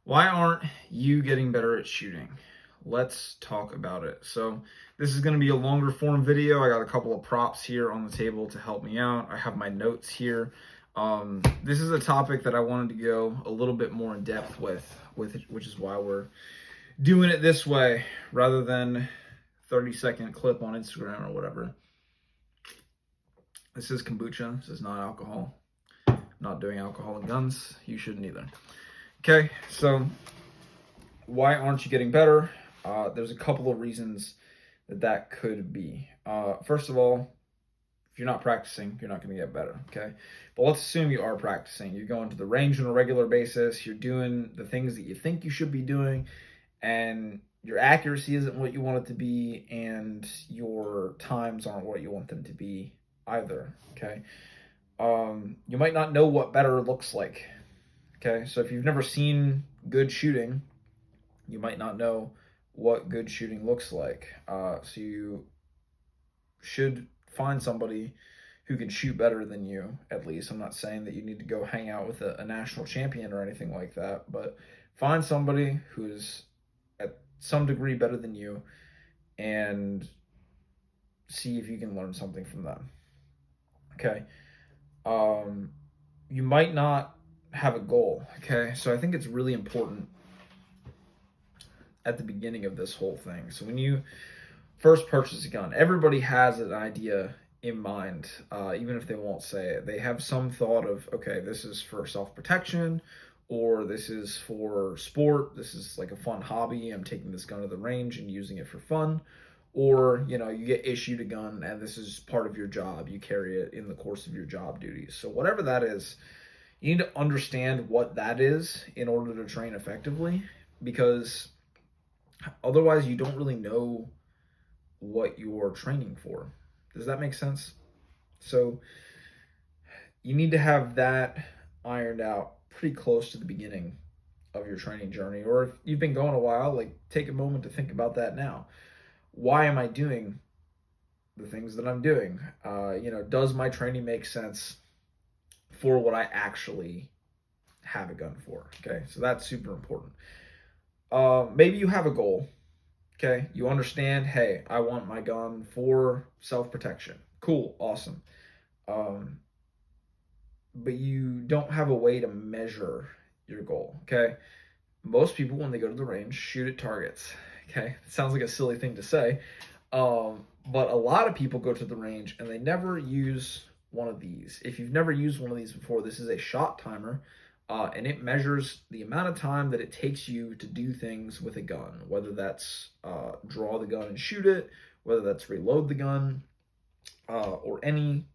Why aren't you getting better at shooting? Let's talk about it. So this is going to be a longer form video. I got a couple of props here on the table to help me out. I have my notes here. This is a topic that I wanted to go a little bit more in depth with which is why we're doing it this way rather than 30-second clip on Instagram or whatever. This is kombucha. This is not alcohol. I'm not doing alcohol and guns. You shouldn't either. Okay, so why aren't you getting better? There's a couple of reasons that could be. First of all, if you're not practicing, you're not going to get better, okay? But let's assume you are practicing. You're going to the range on a regular basis. You're doing the things that you think you should be doing, and your accuracy isn't what you want it to be, and your times aren't what you want them to be either, okay? You might not know what better looks like. Okay, so if you've never seen good shooting, you might not know what good shooting looks like. So you should find somebody who can shoot better than you, at least. I'm not saying that you need to go hang out with a national champion or anything like that, but find somebody who's at some degree better than you and see if you can learn something from them. Okay. You might not have a goal, okay? So I think it's really important at the beginning of this whole thing. So when you first purchase a gun, everybody has an idea in mind, even if they won't say it. They have some thought of, okay, this is for self-protection, or this is for sport, this is like a fun hobby, I'm taking this gun to the range and using it for fun. Or, you know, you get issued a gun and this is part of your job. You carry it in the course of your job duties. So whatever that is, you need to understand what that is in order to train effectively, because otherwise you don't really know what you're training for. Does that make sense? So you need to have that ironed out pretty close to the beginning of your training journey. Or if you've been going a while, like, take a moment to think about that now. Why am I doing the things that I'm doing? Does my training make sense for what I actually have a gun for? Okay, so that's super important. Maybe you have a goal. Okay, you understand, hey, I want my gun for self-protection. Cool, awesome. But you don't have a way to measure your goal, okay? Most people, when they go to the range, shoot at targets. Okay, it sounds like a silly thing to say, but a lot of people go to the range and they never use one of these. If you've never used one of these before, this is a shot timer, and it measures the amount of time that it takes you to do things with a gun, whether that's draw the gun and shoot it, whether that's reload the gun, or any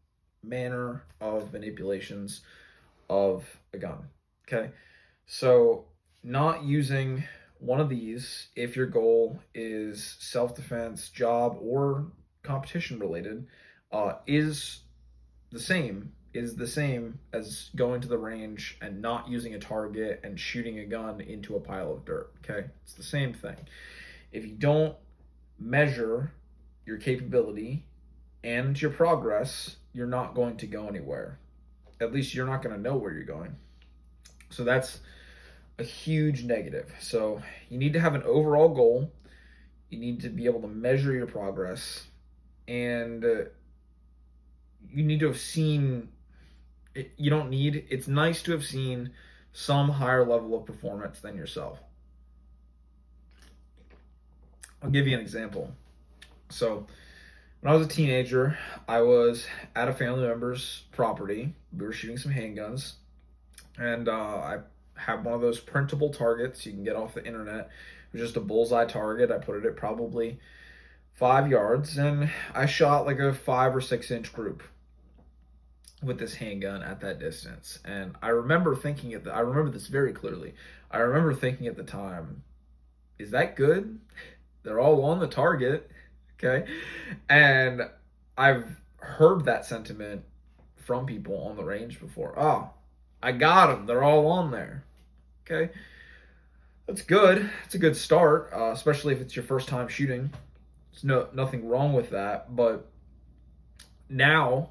manner of manipulations of a gun. Okay, so not using one of these, if your goal is self-defense, job, or competition related, is the same as going to the range and not using a target and shooting a gun into a pile of dirt. Okay, it's the same thing. If you don't measure your capability and your progress, you're not going to go anywhere. At least you're not going to know where you're going. So that's a huge negative. So you need to have an overall goal. You need to be able to measure your progress, and you need to have seen, it's nice to have seen some higher level of performance than yourself. I'll give you an example. So when I was a teenager, I was at a family member's property. We were shooting some handguns, and I had one of those printable targets you can get off the internet. It was just a bullseye target. I put it at probably 5 yards, and I shot like a 5 or 6 inch group with this handgun at that distance. And I remember thinking I remember this very clearly. I remember thinking at the time, is that good? They're all on the target, okay? And I've heard that sentiment from people on the range before. Oh, I got them. They're all on there. Okay, that's good. It's a good start, especially if it's your first time shooting. There's nothing wrong with that. But now,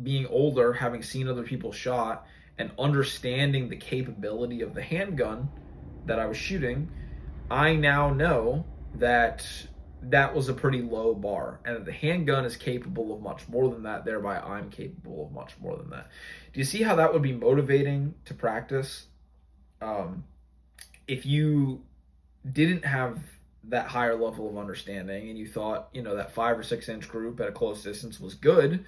being older, having seen other people shot, and understanding the capability of the handgun, that I was shooting, I now know that that was a pretty low bar, and that the handgun is capable of much more than that, thereby I'm capable of much more than that. Do you see how that would be motivating to practice? Um, if you didn't have that higher level of understanding and you thought, that 5 or 6 inch group at a close distance was good,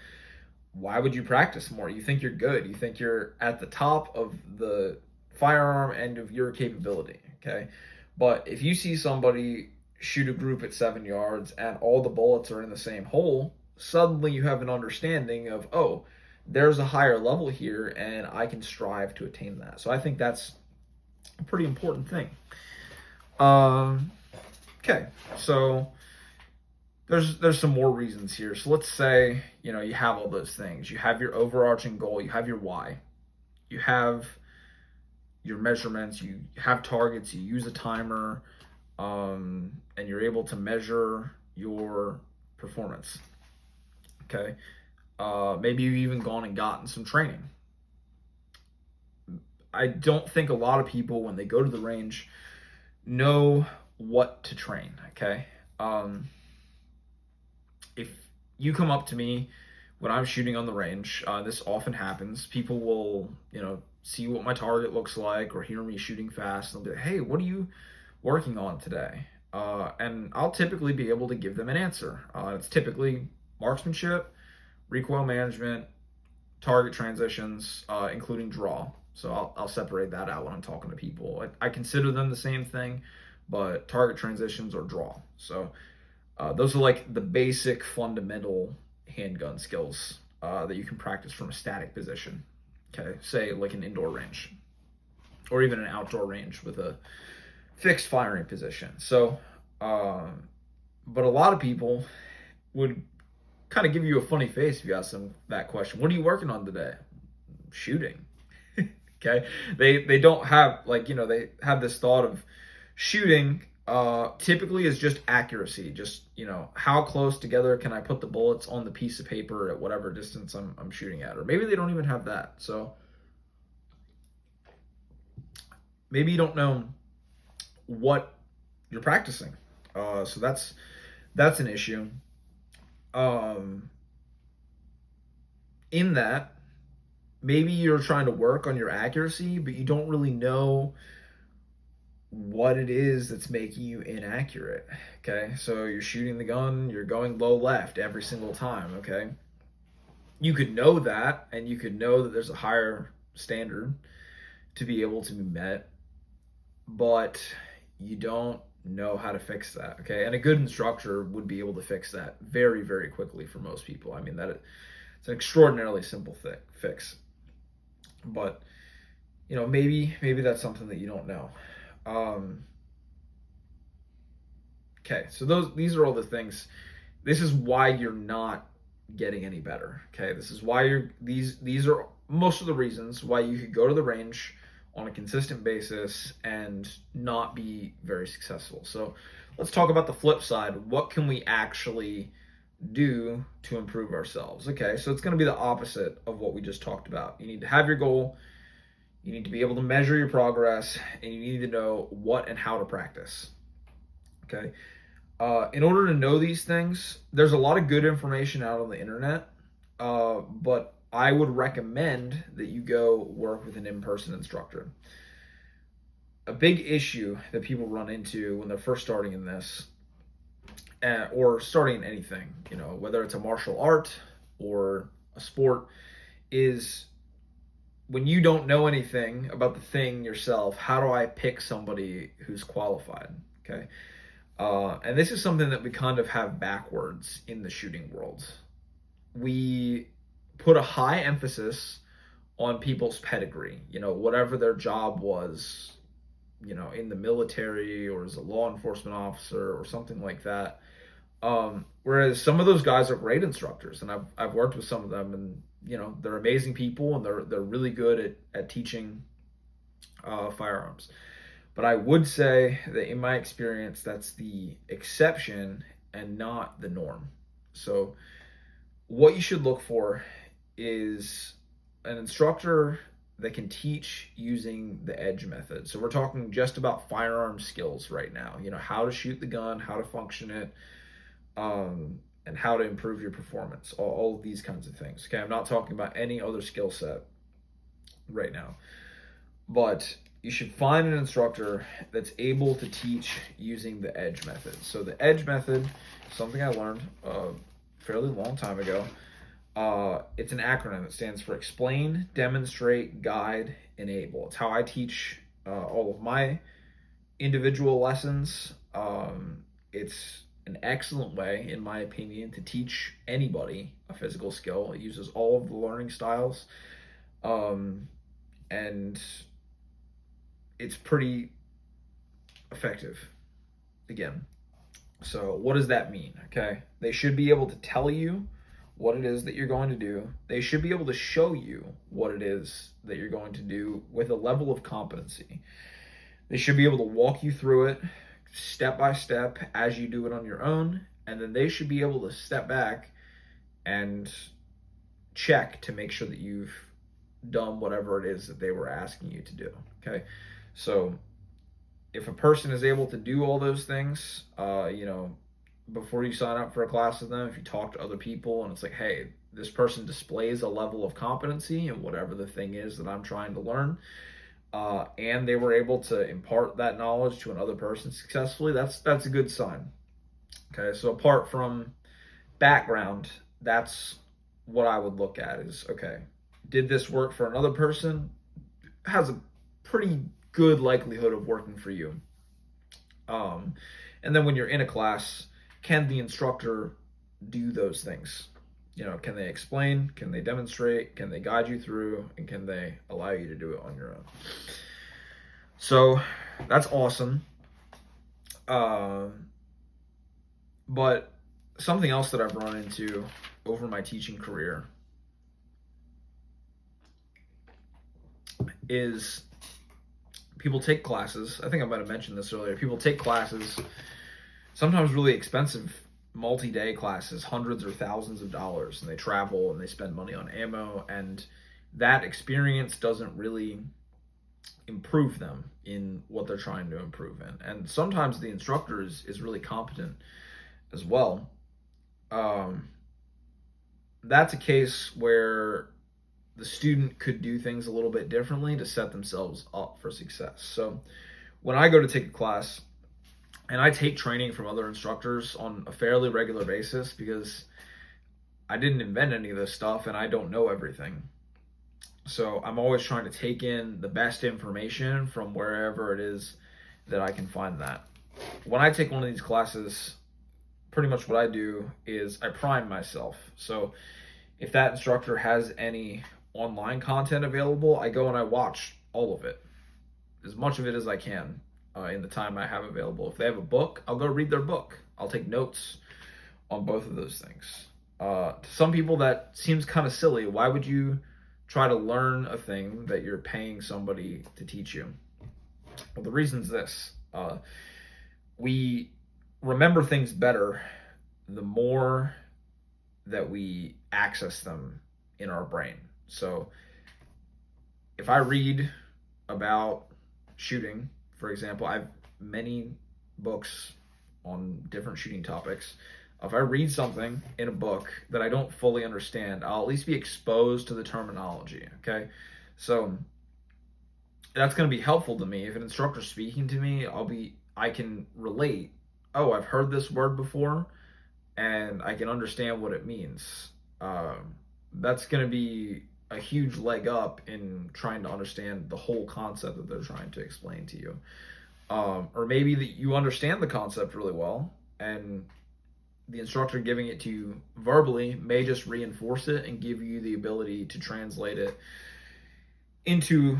why would you practice more? You think you're good. You think you're at the top of the firearm end of your capability, okay? But if you see somebody shoot a group at 7 yards and all the bullets are in the same hole, suddenly you have an understanding of, oh, there's a higher level here and I can strive to attain that. So I think that's a pretty important thing. Okay, so there's some more reasons here. So let's say, you have all those things. You have your overarching goal, you have your why, you have your measurements, you have targets, you use a timer, and you're able to measure your performance. Okay, maybe you've even gone and gotten some training. I don't think a lot of people, when they go to the range, know what to train. Okay, if you come up to me when I'm shooting on the range, this often happens. People will, see what my target looks like or hear me shooting fast. And they'll be like, hey, what are you working on today? And I'll typically be able to give them an answer. It's typically marksmanship, recoil management, target transitions, including draw. So I'll separate that out when I'm talking to people. I consider them the same thing, but target transitions or draw. So those are like the basic fundamental handgun skills that you can practice from a static position. Okay, say like an indoor range or even an outdoor range with a fixed firing position. So, but a lot of people would kind of give you a funny face if you ask them that question. What are you working on today? Shooting. Okay, they don't have, like, they have this thought of shooting typically is just accuracy, just how close together can I put the bullets on the piece of paper at whatever distance I'm shooting at. Or maybe they don't even have that. So maybe you don't know what you're practicing. So that's an issue. In that, maybe you're trying to work on your accuracy, but you don't really know what it is that's making you inaccurate. Okay, so you're shooting the gun, you're going low left every single time. Okay, you could know that, and you could know that there's a higher standard to be able to be met, but you don't know how to fix that. Okay, and a good instructor would be able to fix that very, very quickly for most people. I mean, it's an extraordinarily simple fix, but maybe that's something that you don't know. Okay, so these are all the things. This is why you're not getting any better. Okay, this is why these are most of the reasons why you could go to the range on a consistent basis and not be very successful. So let's talk about the flip side. What can we actually do to improve ourselves? Okay, so it's going to be the opposite of what we just talked about. You need to have your goal. You need to be able to measure your progress, and you need to know what and how to practice. Okay. In order to know these things, there's a lot of good information out on the internet, but I would recommend that you go work with an in-person instructor. A big issue that people run into when they're first starting in this, or starting in anything, whether it's a martial art or a sport, is when you don't know anything about the thing yourself, how do I pick somebody who's qualified? Okay. And this is something that we kind of have backwards in the shooting world. We put a high emphasis on people's pedigree, whatever their job was, in the military or as a law enforcement officer or something like that. Whereas some of those guys are great instructors, and I've worked with some of them, and they're amazing people, and they're really good at teaching firearms. But I would say that in my experience, that's the exception and not the norm. So what you should look for is an instructor that can teach using the EDGE method. So we're talking just about firearm skills right now. You know, how to shoot the gun, how to function it, and how to improve your performance. All of these kinds of things. Okay, I'm not talking about any other skill set right now. But you should find an instructor that's able to teach using the EDGE method. So the EDGE method is something I learned a fairly long time ago. It's an acronym that stands for Explain, Demonstrate, Guide, Enable. It's how I teach all of my individual lessons. It's an excellent way, in my opinion, to teach anybody a physical skill. It uses all of the learning styles. And it's pretty effective, again. So what does that mean? Okay, they should be able to tell you what it is that you're going to do. They should be able to show you what it is that you're going to do with a level of competency. They should be able to walk you through it step by step as you do it on your own, and then they should be able to step back and check to make sure that you've done whatever it is that they were asking you to do. Okay, so if a person is able to do all those things, before you sign up for a class with them, if you talk to other people and it's like, hey, this person displays a level of competency in whatever the thing is that I'm trying to learn, and they were able to impart that knowledge to another person successfully, that's a good sign. Okay, so apart from background, that's what I would look at is, okay, did this work for another person? Has a pretty good likelihood of working for you. And then when you're in a class, can the instructor do those things? You know, can they explain? Can they demonstrate? Can they guide you through? And can they allow you to do it on your own? So that's awesome. But something else that I've run into over my teaching career is people take classes. I think I might have mentioned this earlier. People take classes, sometimes really expensive multi-day classes, hundreds or thousands of dollars, and they travel and they spend money on ammo, and that experience doesn't really improve them in what they're trying to improve in. And sometimes the instructor is really competent as well. That's a case where the student could do things a little bit differently to set themselves up for success. So when I go to take a class, and I take training from other instructors on a fairly regular basis because I didn't invent any of this stuff and I don't know everything. So I'm always trying to take in the best information from wherever it is that I can find that. When I take one of these classes, pretty much what I do is I prime myself. So if that instructor has any online content available, I go and I watch all of it, as much of it as I can in the time I have available. If they have a book, I'll go read their book. I'll take notes on both of those things. To some people, that seems kind of silly. Why would you try to learn a thing that you're paying somebody to teach you? Well, the reason's this. We remember things better the more that we access them in our brain. So if I read about shooting, for example, I have many books on different shooting topics. If I read something in a book that I don't fully understand, I'll at least be exposed to the terminology, okay? So that's going to be helpful to me. If an instructor's speaking to me, I can relate. Oh, I've heard this word before, and I can understand what it means. That's going to be a huge leg up in trying to understand the whole concept that they're trying to explain to you. Or maybe that you understand the concept really well, and the instructor giving it to you verbally may just reinforce it and give you the ability to translate it into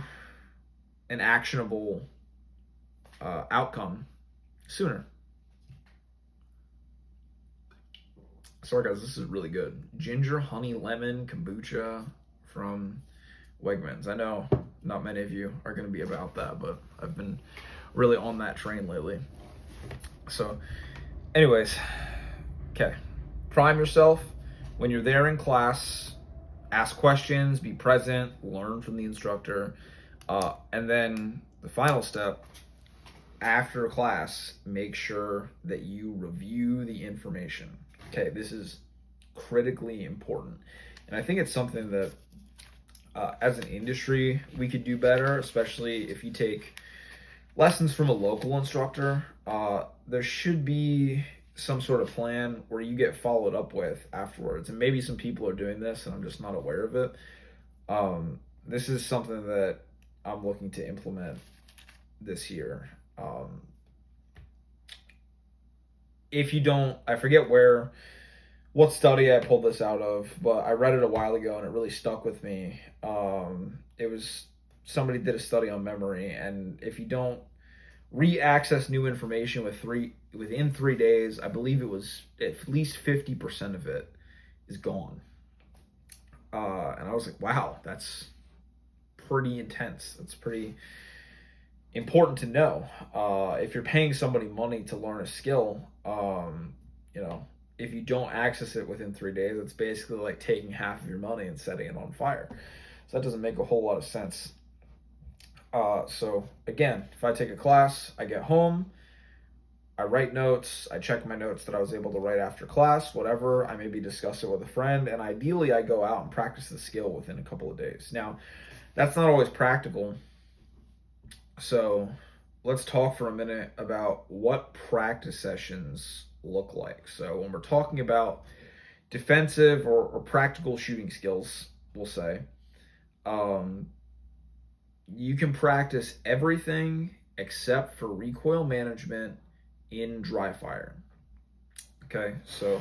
an actionable outcome sooner. Sorry guys, this is really good. Ginger, honey, lemon, kombucha from Wegmans. I know not many of you are going to be about that, but I've been really on that train lately. So anyways, okay, prime yourself. When you're there in class, ask questions, be present, learn from the instructor. And then the final step, after class, make sure that you review the information. Okay, this is critically important. And I think it's something that as an industry we could do better, especially if you take lessons from a local instructor. There should be some sort of plan where you get followed up with afterwards. And maybe some people are doing this and I'm just not aware of it. This is something that I'm looking to implement this year. If you don't, I forget what study I pulled this out of, but I read it a while ago and it really stuck with me. It was somebody did a study on memory, and if you don't re-access new information within 3 days, I believe it was at least 50% of it is gone. And I was like, wow, that's pretty intense. That's pretty important to know. If you're paying somebody money to learn a skill, if you don't access it within 3 days, it's basically like taking half of your money and setting it on fire. So that doesn't make a whole lot of sense. So again, if I take a class, I get home, I write notes, I check my notes that I was able to write after class, whatever, I maybe discuss it with a friend, and ideally I go out and practice the skill within a couple of days. Now, that's not always practical. So let's talk for a minute about what practice sessions look like. So when we're talking about defensive or practical shooting skills, we'll say, you can practice everything except for recoil management in dry fire. Okay, so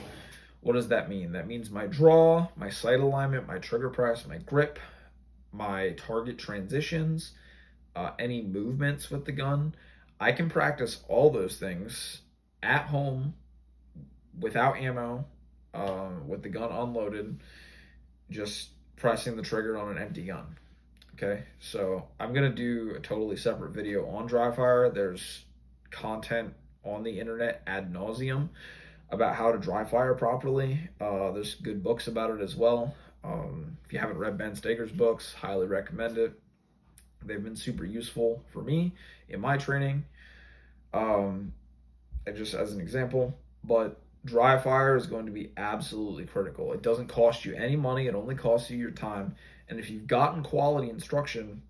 what does that mean? That means my draw, my sight alignment, my trigger press, my grip, my target transitions, any movements with the gun. I can practice all those things at home without ammo, with the gun unloaded, just pressing the trigger on an empty gun. Okay, so I'm gonna do a totally separate video on dry fire. There's content on the internet ad nauseum about how to dry fire properly. There's good books about it as well. If you haven't read Ben Stoeger's books, highly recommend it. They've been super useful for me in my training. And just as an example, but dry fire is going to be absolutely critical. It doesn't cost you any money. It only costs you your time. And if you've gotten quality instruction,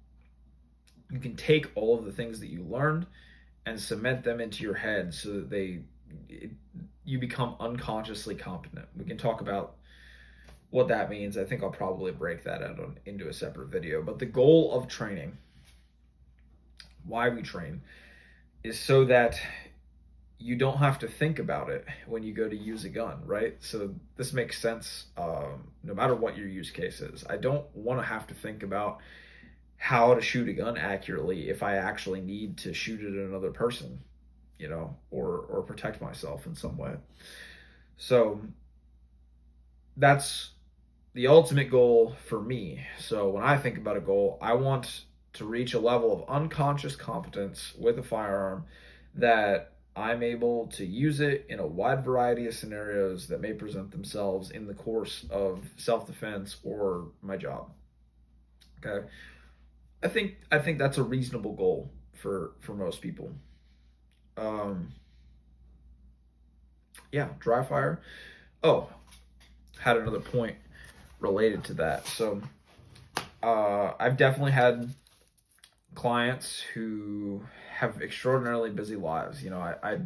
you can take all of the things that you learned and cement them into your head so that you become unconsciously competent. We can talk about what that means. I think I'll probably break that out into a separate video. But the goal of training, why we train, is so that you don't have to think about it when you go to use a gun, right? So this makes sense no matter what your use case is. I don't want to have to think about how to shoot a gun accurately if I actually need to shoot it at another person, or protect myself in some way. So that's the ultimate goal for me. So when I think about a goal, I want to reach a level of unconscious competence with a firearm that I'm able to use it in a wide variety of scenarios that may present themselves in the course of self-defense or my job. Okay, I think that's a reasonable goal for most people. Yeah, dry fire. Oh, had another point related to that. So I've definitely had clients who have extraordinarily busy lives. I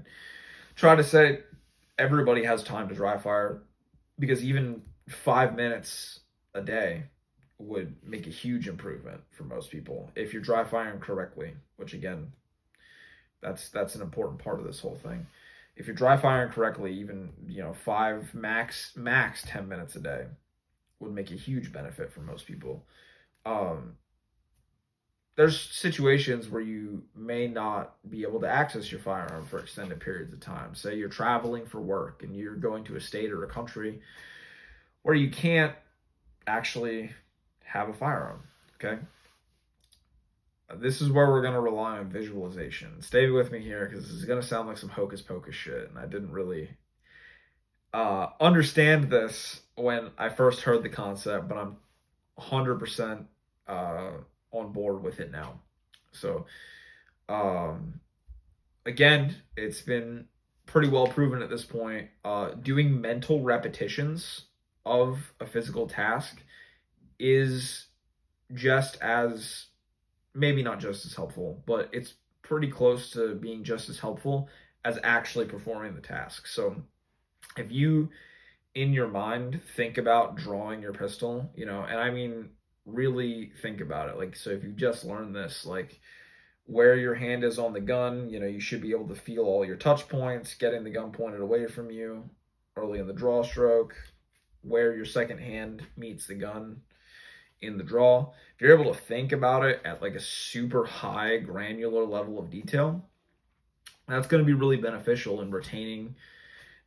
try to say everybody has time to dry fire, because even 5 minutes a day would make a huge improvement for most people if you're dry firing correctly, which again, that's an important part of this whole thing. If you're dry firing correctly, even 5 max 10 minutes a day would make a huge benefit for most people. There's situations where you may not be able to access your firearm for extended periods of time. Say you're traveling for work and you're going to a state or a country where you can't actually have a firearm, okay? This is where we're going to rely on visualization. Stay with me here, because this is going to sound like some hocus pocus shit, and I didn't really understand this when I first heard the concept, but I'm 100% on board with it now. So, um, again, it's been pretty well proven at this point. Doing mental repetitions of a physical task is just as, maybe not just as helpful, but it's pretty close to being just as helpful as actually performing the task. So if you, in your mind, think about drawing your pistol, and I mean really think about it. Like, so if you just learned this, like where your hand is on the gun, you should be able to feel all your touch points, getting the gun pointed away from you early in the draw stroke, where your second hand meets the gun in the draw. If you're able to think about it at like a super high granular level of detail, that's going to be really beneficial in retaining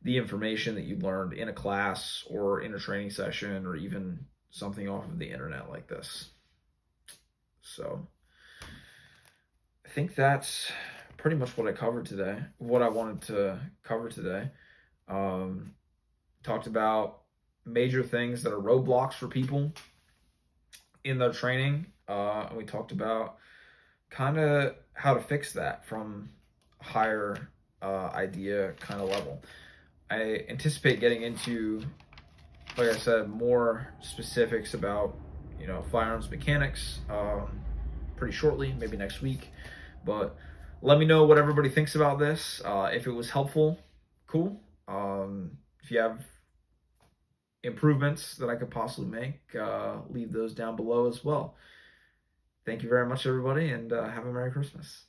the information that you learned in a class or in a training session or even something off of the internet like this. So I think that's pretty much what I covered today, what I wanted to cover today. Talked about major things that are roadblocks for people in their training. And we talked about kind of how to fix that from higher idea kind of level. I anticipate getting into, like I said, more specifics about, firearms mechanics pretty shortly, maybe next week. But let me know what everybody thinks about this. If it was helpful, cool. If you have improvements that I could possibly make, leave those down below as well. Thank you very much, everybody, and have a Merry Christmas.